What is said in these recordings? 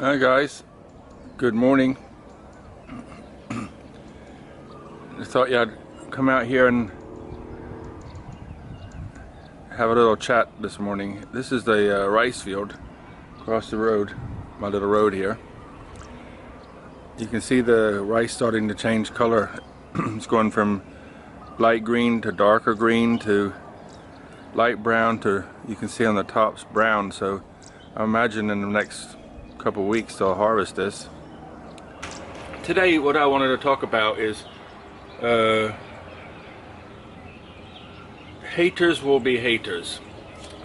Hi guys, good morning. I thought I'd come out here and have a little chat this morning. This is the rice field across the road, my little road here. You can see the rice starting to change color. It's going from light green to darker green to light brown to, you can see on the tops, brown. So I imagine in the next couple weeks they'll harvest this. Today what I wanted to talk about is haters will be haters.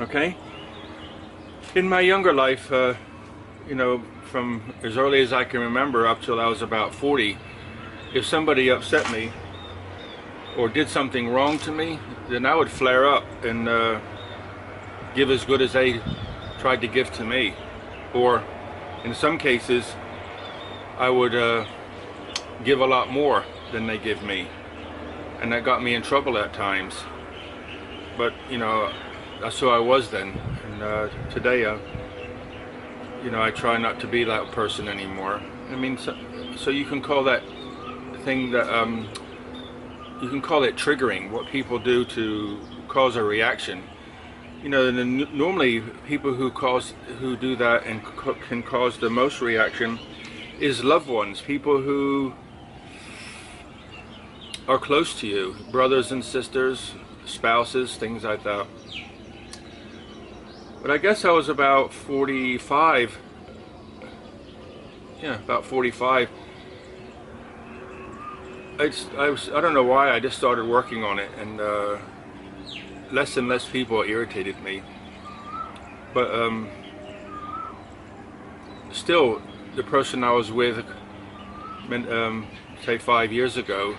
Okay? In my younger life, you know, from as early as I can remember up till I was about 40, if somebody upset me or did something wrong to me, then I would flare up and give as good as they tried to give to me. Or in some cases, I would give a lot more than they give me. And that got me in trouble at times. But, you know, that's who I was then. And today, you know, I try not to be that person anymore. I mean, so you can call that thing that, you can call it triggering, what people do to cause a reaction. You know, normally people who do that and can cause the most reaction is loved ones, people who are close to you, brothers and sisters, spouses, things like that. But I guess I was about 45. Yeah, about 45. I don't know why, I just started working on it, and less and less people irritated me. But still, the person I was with, say 5 years ago,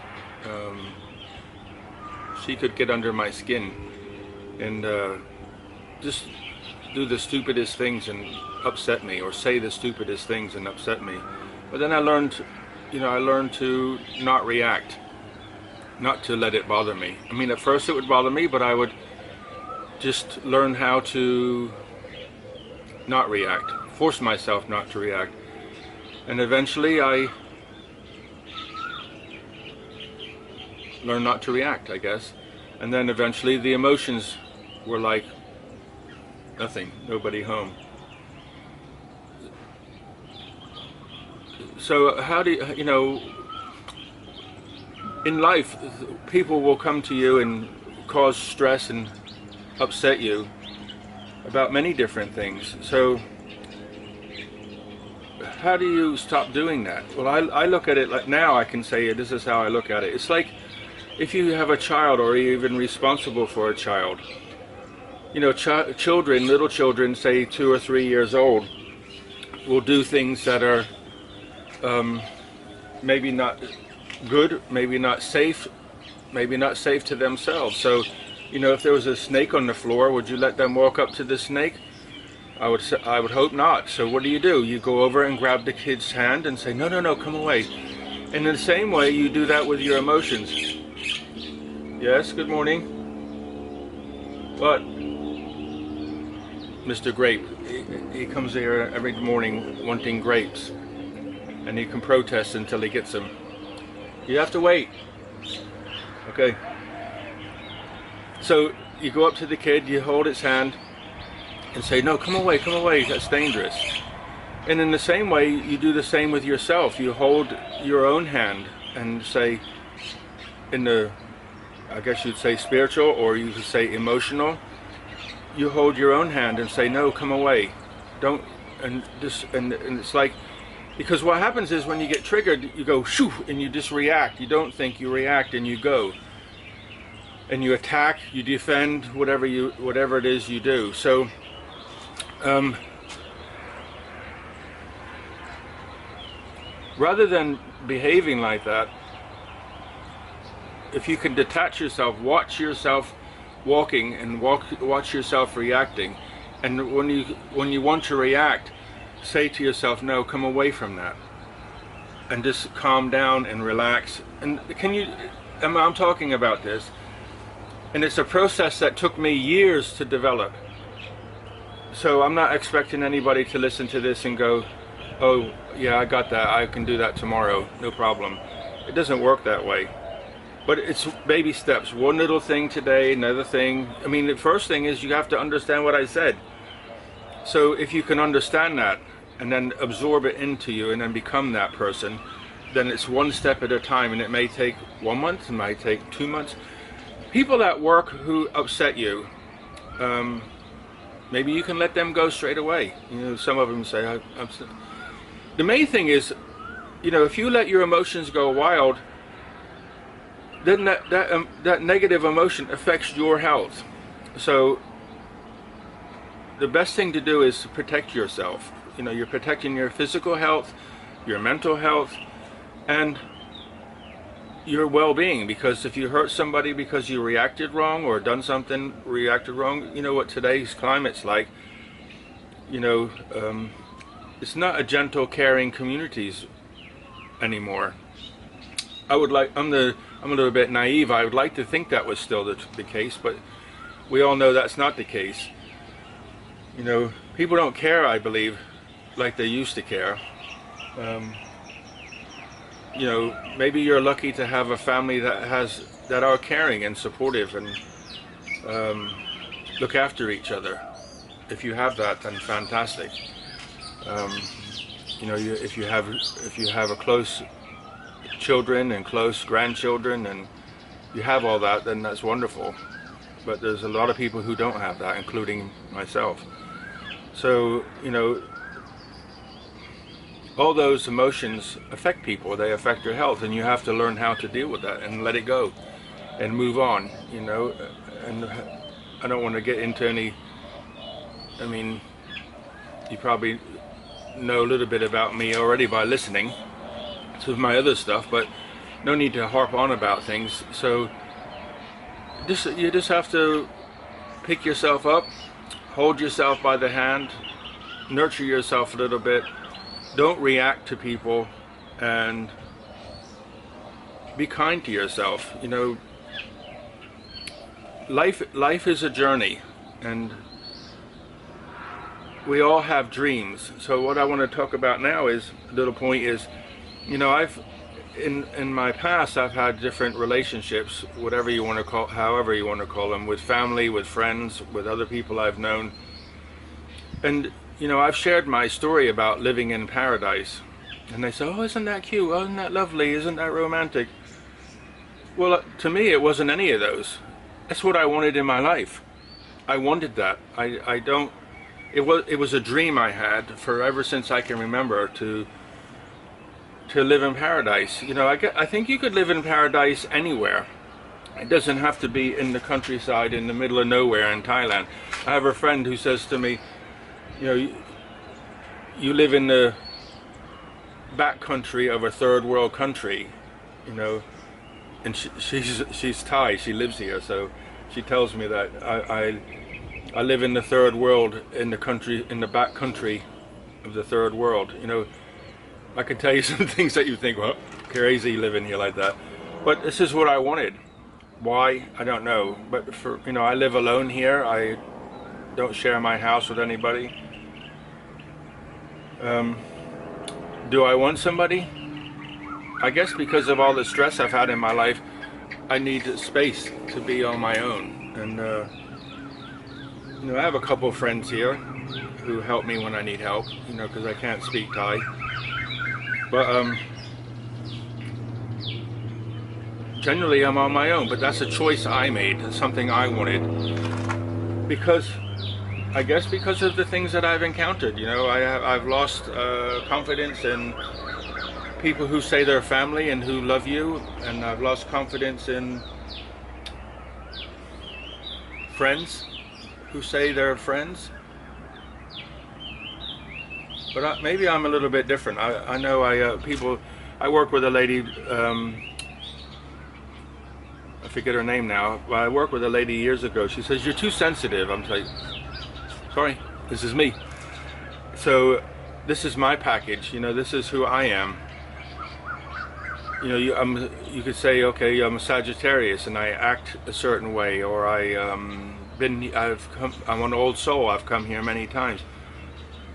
she could get under my skin and just do the stupidest things and upset me, or say the stupidest things and upset me. But then I learned, you know, I learned to not react, not to let it bother me. I mean, at first it would bother me, but I would just learn how to not react, force myself not to react. And eventually I learned not to react, I guess. And then eventually the emotions were like nothing, nobody home. So how do you know, in life, people will come to you and cause stress and upset you about many different things. So how do you stop doing that? Well, I look at it like, now I can say this is how I look at it. It's like if you have a child, or you're even responsible for a child. You know, children, little children, say 2 or 3 years old, will do things that are maybe not good, maybe not safe to themselves. So, you know, if there was a snake on the floor, would you let them walk up to the snake? I would hope not. So what do? You go over and grab the kid's hand and say, no, no, no, come away. And in the same way, you do that with your emotions. Yes, good morning. What? Mr. Grape. He comes here every morning wanting grapes. And he can protest until he gets them. You have to wait. Okay. So you go up to the kid, you hold its hand and say, no, come away, that's dangerous. And in the same way, you do the same with yourself. You hold your own hand and say, in the, I guess you'd say spiritual, or you could say emotional, you hold your own hand and say, no, come away. Don't, and it's like, because what happens is when you get triggered, you go shoo, and you just react. You don't think, you react, and you go. And you attack, you defend, whatever it is you do. So, rather than behaving like that, if you can detach yourself, watch yourself walking and watch yourself reacting, and when you want to react, say to yourself, no, come away from that, and just calm down and relax. And I'm talking about this, and it's a process that took me years to develop. So I'm not expecting anybody to listen to this and go, oh yeah, I got that, I can do that tomorrow, no problem. It doesn't work that way. But it's baby steps. One little thing today, another thing. I mean, the first thing is you have to understand what I said. So if you can understand that and then absorb it into you and then become that person, then it's one step at a time, and it may take 1 month, it might take 2 months. People at work who upset you, maybe you can let them go straight away. You know, some of them say, I'm the main thing is, you know, if you let your emotions go wild, then that negative emotion affects your health. So the best thing to do is to protect yourself. You know, you're protecting your physical health, your mental health, and your well-being. Because if you hurt somebody because you reacted wrong or reacted wrong, you know what today's climate's like. You know, it's not a gentle, caring communities anymore. I'm a little bit naive. I would like to think that was still the case, but we all know that's not the case. You know, people don't care, I believe, like they used to care. You know, maybe you're lucky to have a family that are caring and supportive and look after each other. If you have that, then fantastic. You know, if you have a close children and close grandchildren and you have all that, then that's wonderful. But there's a lot of people who don't have that, including myself. So, you know, all those emotions affect people. They affect your health, and you have to learn how to deal with that and let it go and move on, you know. And I don't want to get into any, I mean, you probably know a little bit about me already by listening to my other stuff, but no need to harp on about things. So you just have to pick yourself up, hold yourself by the hand, nurture yourself a little bit, don't react to people, and be kind to yourself. You know, life is a journey, and we all have dreams. So what I want to talk about now is, a little point is, you know, in my past I've had different relationships, whatever you want to call, however you want to call them, with family, with friends, with other people I've known. And you know, I've shared my story about living in paradise, and they say, oh, isn't that cute, oh, isn't that lovely, isn't that romantic? Well, to me it wasn't any of those. That's what I wanted in my life. I wanted that. It was a dream I had for ever since I can remember, to live in paradise. You know, I think you could live in paradise anywhere. It doesn't have to be in the countryside in the middle of nowhere in Thailand. I have a friend who says to me, you know, you live in the back country of a third world country, you know, and she's Thai, she lives here, so she tells me that I live in the third world, in the back country of the third world. You know, I can tell you some things that you think, well, crazy living here like that. But this is what I wanted. Why? I don't know. But you know, I live alone here. I don't share my house with anybody. Do I want somebody? I guess because of all the stress I've had in my life, I need space to be on my own. And you know, I have a couple of friends here who help me when I need help, you know, because I can't speak Thai. But generally I'm on my own, but that's a choice I made. It's something I wanted, because I guess because of the things that I've encountered. You know, I've lost confidence in people who say they're family and who love you, and I've lost confidence in friends who say they're friends. But maybe I'm a little bit different. I know I work with a lady, I forget her name now, but I worked with a lady years ago. She says, you're too sensitive. I'm like, sorry, this is me. So this is my package, you know, this is who I am. You know, you could say, okay, I'm a Sagittarius and I act a certain way, or I'm an old soul, I've come here many times.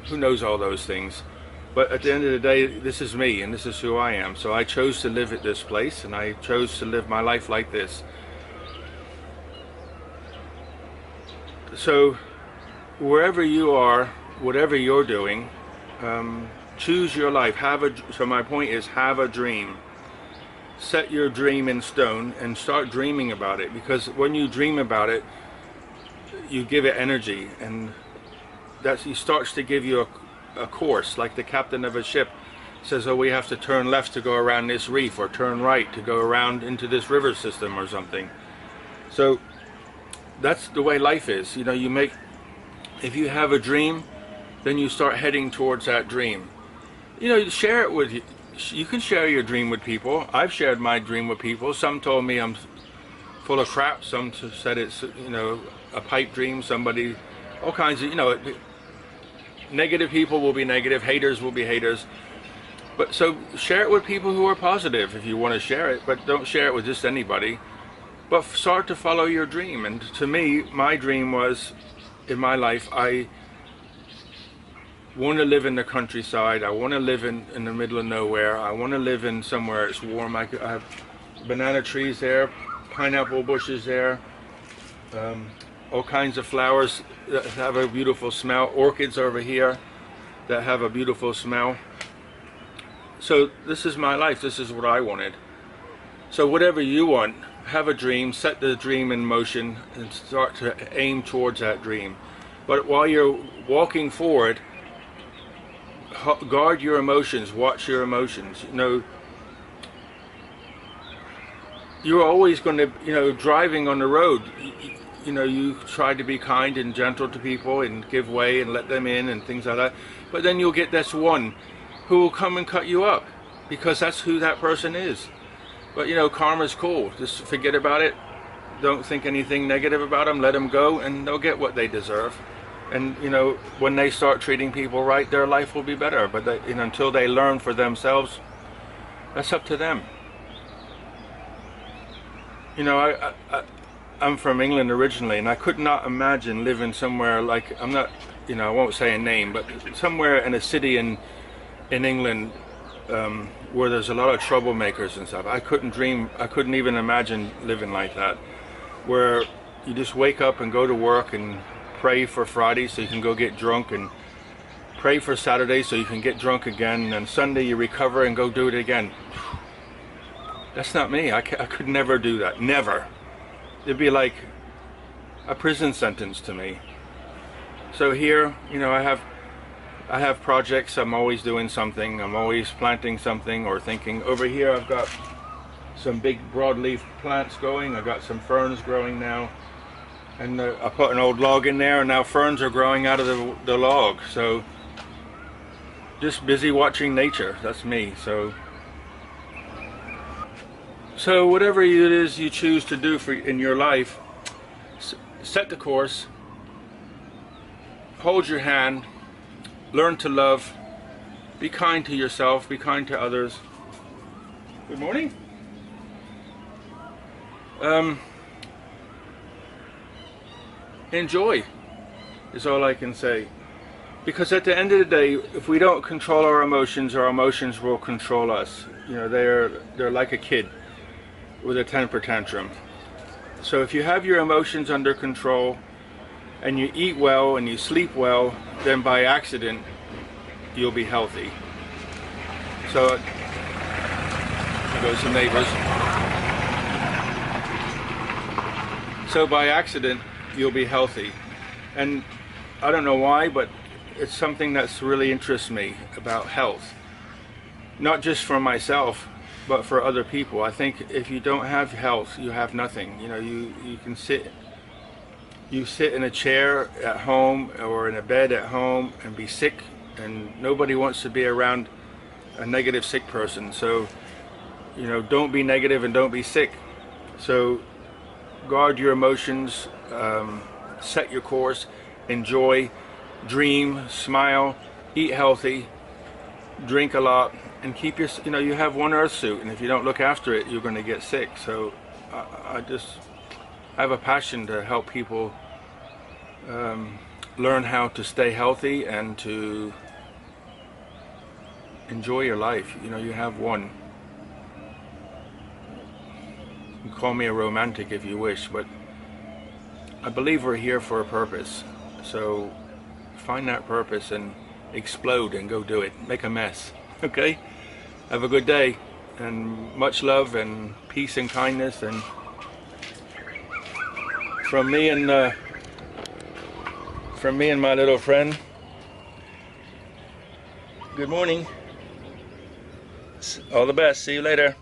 Who knows all those things? But at the end of the day, this is me and this is who I am. So I chose to live at this place, and I chose to live my life like this. So wherever you are, whatever you're doing, choose your life. So my point is, have a dream. Set your dream in stone and start dreaming about it, because when you dream about it, you give it energy, and he starts to give you a course, like the captain of a ship says, oh, we have to turn left to go around this reef, or turn right to go around into this river system or something. So that's the way life is. You know, if you have a dream, then you start heading towards that dream. You know, share it with you can share your dream with people. I've shared my dream with people. Some told me I'm full of crap. Some said it's, you know, a pipe dream. Somebody, all kinds of, you know, negative people will be negative, haters will be haters. But so share it with people who are positive if you want to share it, but don't share it with just anybody. But start to follow your dream. And to me, my dream was, in my life, I want to live in the countryside. I want to live in the middle of nowhere. I want to live in somewhere it's warm. I have banana trees there, pineapple bushes there, all kinds of flowers that have a beautiful smell, orchids over here that have a beautiful smell. So this is my life. This is what I wanted. So whatever you want, have a dream, set the dream in motion, and start to aim towards that dream. But while you're walking forward, guard your emotions, watch your emotions. You know, you're always going to, you know, driving on the road, you know, you try to be kind and gentle to people and give way and let them in and things like that. But then you'll get this one who will come and cut you up, because that's who that person is. But you know, karma's cool. Just forget about it. Don't think anything negative about them. Let them go, and they'll get what they deserve. And you know, when they start treating people right, their life will be better. But they, you know, until they learn for themselves, that's up to them. You know, I'm from England originally, and I could not imagine living somewhere like, I'm not, you know, I won't say a name, but somewhere in a city in England where there's a lot of troublemakers and stuff. I couldn't even imagine living like that, where you just wake up and go to work and pray for Friday so you can go get drunk, and pray for Saturday so you can get drunk again, and then Sunday you recover and go do it again. That's not me. I could never do that. Never. It'd be like a prison sentence to me. So here, you know, I have projects. I'm always doing something. I'm always planting something or thinking. Over here I've got some big broadleaf plants going. I've got some ferns growing now, and I put an old log in there, and now ferns are growing out of the log. So just busy watching nature. That's me. So whatever it is you choose to do in your life, set the course, hold your hand, learn to love, be kind to yourself, be kind to others. Good morning. Enjoy is all I can say. Because at the end of the day, if we don't control our emotions will control us. You know, they're like a kid with a temper tantrum. So if you have your emotions under control, and you eat well and you sleep well, then by accident you'll be healthy. So there goes the neighbors. So by accident you'll be healthy. And I don't know why, but it's something that's really interests me about health. Not just for myself, but for other people. I think if you don't have health, you have nothing. You know, you can sit in a chair at home or in a bed at home and be sick, and nobody wants to be around a negative sick person. So, you know, don't be negative and don't be sick. So guard your emotions, set your course, enjoy, dream, smile, eat healthy, drink a lot, and keep your, you know, you have one earth suit, and if you don't look after it, you're going to get sick. So I have a passion to help people learn how to stay healthy and to enjoy your life. You know, you have one. You can call me a romantic if you wish, but I believe we're here for a purpose. So find that purpose and explode and go do it. Make a mess. Okay? Have a good day, and much love and peace and kindness, and from me and my little friend. Good morning. All the best. See you later.